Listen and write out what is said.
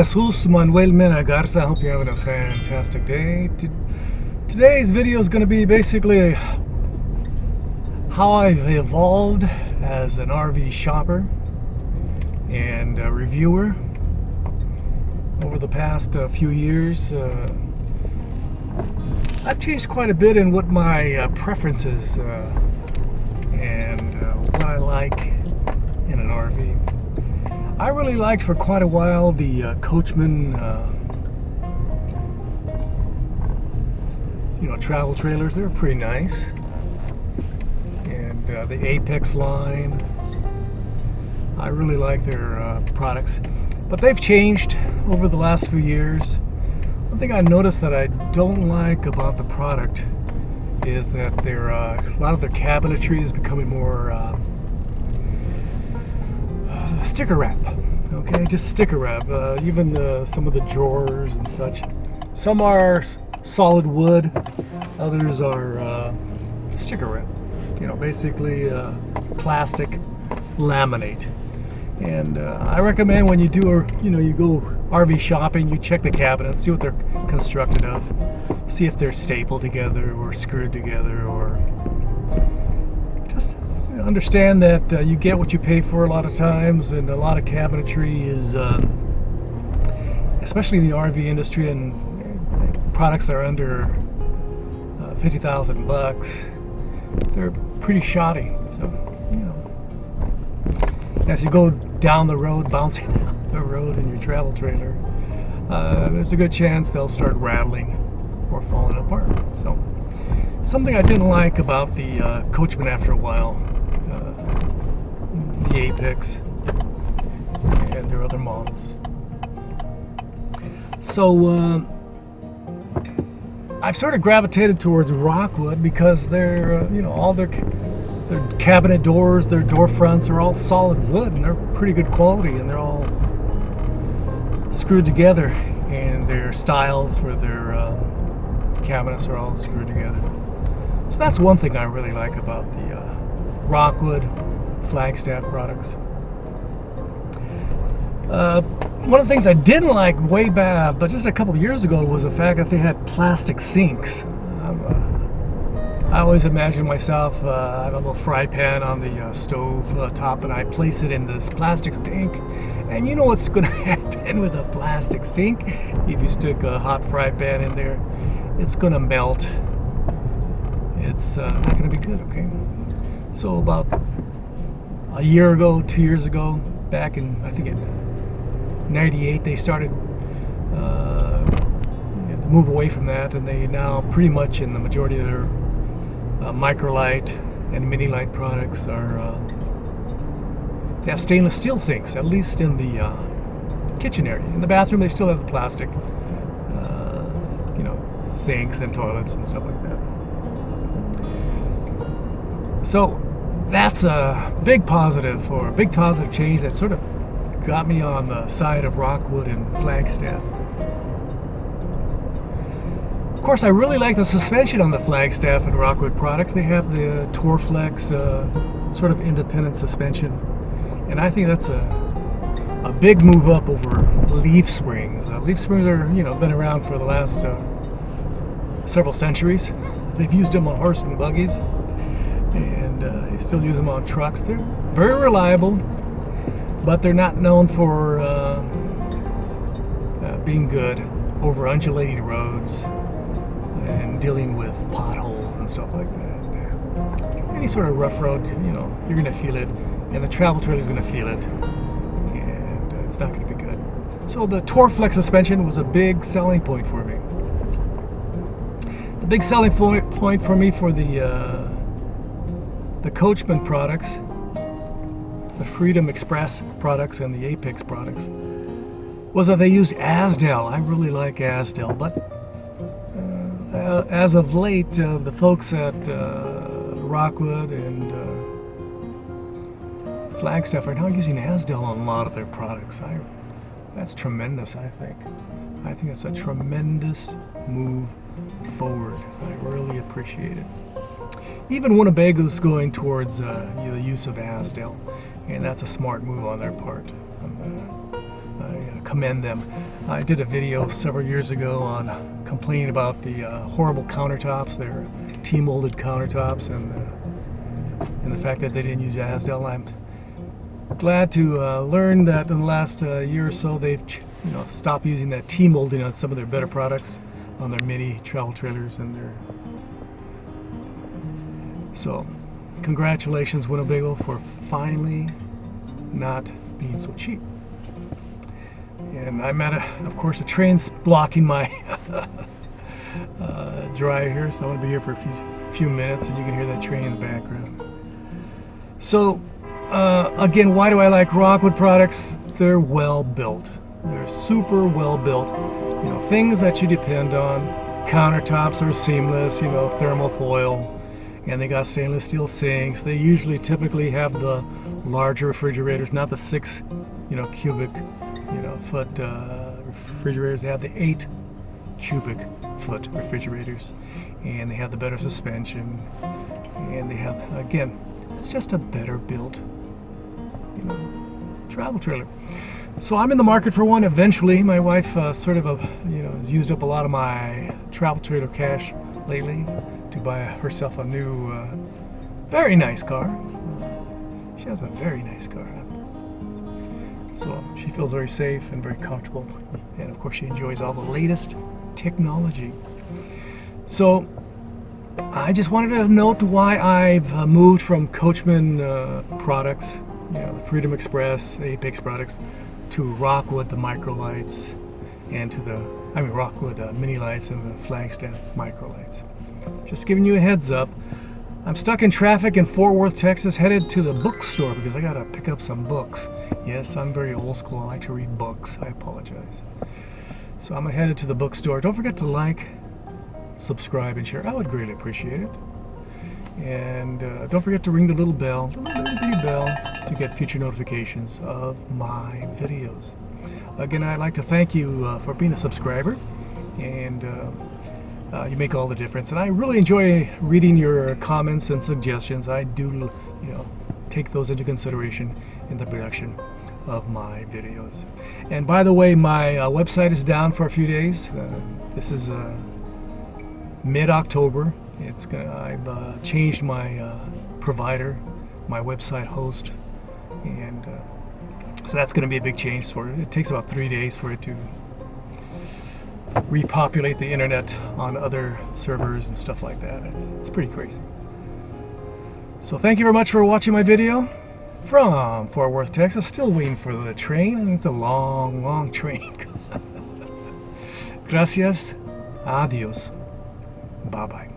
Jesus Manuel Mena Garza. I hope you're having a fantastic day. Today's video is going to be basically how I've evolved as an RV shopper and a reviewer over the past few years. I've changed quite a bit in what my preferences and what I like in an RV. I really liked for quite a while the Coachmen, travel trailers. They were pretty nice, and the Apex line. I really like their products, but they've changed over the last few years. One thing I noticed that I don't like about the product is that their a lot of their cabinetry is becoming more sticker wrap. Okay, just sticker wrap. Even some of the drawers and such. Some are solid wood, others are sticker wrap. Basically plastic laminate. And I recommend when you do you go RV shopping, you check the cabinets, see what they're constructed of, see if they're stapled together or screwed together, or just understand that you get what you pay for a lot of times, and a lot of cabinetry is, especially in the RV industry and products that are under 50,000 bucks, they're pretty shoddy. So, as you go down the road, bouncing down the road in your travel trailer, there's a good chance they'll start rattling or falling apart. So, something I didn't like about the Coachmen after a while, the Apex and their other models. So I've sort of gravitated towards Rockwood because they're all their cabinet doors, their door fronts are all solid wood, and they're pretty good quality, and they're all screwed together, and their styles for their cabinets are all screwed together. So that's one thing I really like about the Rockwood Flagstaff products. One of the things I didn't like way back, but just a couple of years ago, was the fact that they had plastic sinks. I always imagine myself, I have a little fry pan on the stove top, and I place it in this plastic sink. And you know what's going to happen with a plastic sink? If you stick a hot fry pan in there, it's going to melt. It's not going to be good, okay? So about a year ago, 2 years ago, back in, I think in '98, they started to move away from that, and they now pretty much, in the majority of their microlight and mini light products, are they have stainless steel sinks, at least in the kitchen area. In the bathroom, they still have the plastic sinks and toilets and stuff like that. So that's a big positive, or a big positive change that sort of got me on the side of Rockwood and Flagstaff. Of course, I really like the suspension on the Flagstaff and Rockwood products. They have the Torflex sort of independent suspension, and I think that's a big move up over leaf springs. Leaf springs are been around for the last several centuries. They've used them on horse and buggies, and they still use them on trucks. They're very reliable, but they're not known for being good over undulating roads and dealing with potholes and stuff like that. Any sort of rough road, you're going to feel it, and the travel trailer is going to feel it, and it's not going to be good. So the Torflex suspension was a big selling point for me. The big selling point for me for the Coachmen products, the Freedom Express products, and the Apex products, was that they used Azdel. I really like Azdel, but as of late, the folks at Rockwood and Flagstaff are now using Azdel on a lot of their products. That's tremendous, I think. I think it's a tremendous move forward. I really appreciate it. Even Winnebago's going towards the use of Azdel, and that's a smart move on their part. A commend them. I did a video several years ago on complaining about the horrible countertops. They're T-molded countertops, and the fact that they didn't use Asdel. I'm glad to learn that in the last year or so they've stopped using that T-molding on some of their better products, on their mini travel trailers and their. So, congratulations, Winnebago, for finally not being so cheap. And I'm at of course, a train's blocking my drive here, so I'm going to be here for a few minutes, and you can hear that train in the background. So, again, why do I like Rockwood products? They're well built. They're super well built. Things that you depend on. Countertops are seamless, thermal foil, and they got stainless steel sinks. They typically have the larger refrigerators, not the 6, cubic, foot refrigerators. They have the 8 cubic foot refrigerators, and they have the better suspension, and they have, again, it's just a better built, travel trailer. So I'm in the market for one eventually. My wife has used up a lot of my travel trailer cash lately to buy herself a new, very nice car. She has a very nice car. So she feels very safe and very comfortable. And of course she enjoys all the latest technology. So I just wanted to note why I've moved from Coachmen products, the Freedom Express, Apex products, to Rockwood, the micro lights, and to the, Rockwood mini lights and the Flagstaff micro lights. Just giving you a heads up. I'm stuck in traffic in Fort Worth, Texas, headed to the bookstore because I gotta pick up some books. Yes, I'm very old school. I like to read books. I apologize. So I'm headed to the bookstore. Don't forget to like, subscribe, and share. I would greatly appreciate it. And don't forget to ring the little bell, to get future notifications of my videos. Again, I'd like to thank you for being a subscriber, and you make all the difference. And I really enjoy reading your comments and suggestions. I do, take those into consideration in the production of my videos. And by the way, my website is down for a few days. This is mid-October. I've changed my provider, my website host, and so that's going to be a big change for it. It takes about 3 days for it to repopulate the internet on other servers and stuff like that. It's pretty crazy. So thank you very much for watching my video from Fort Worth, Texas. Still waiting for the train, and it's a long, long train. Gracias. Adios. Bye-bye.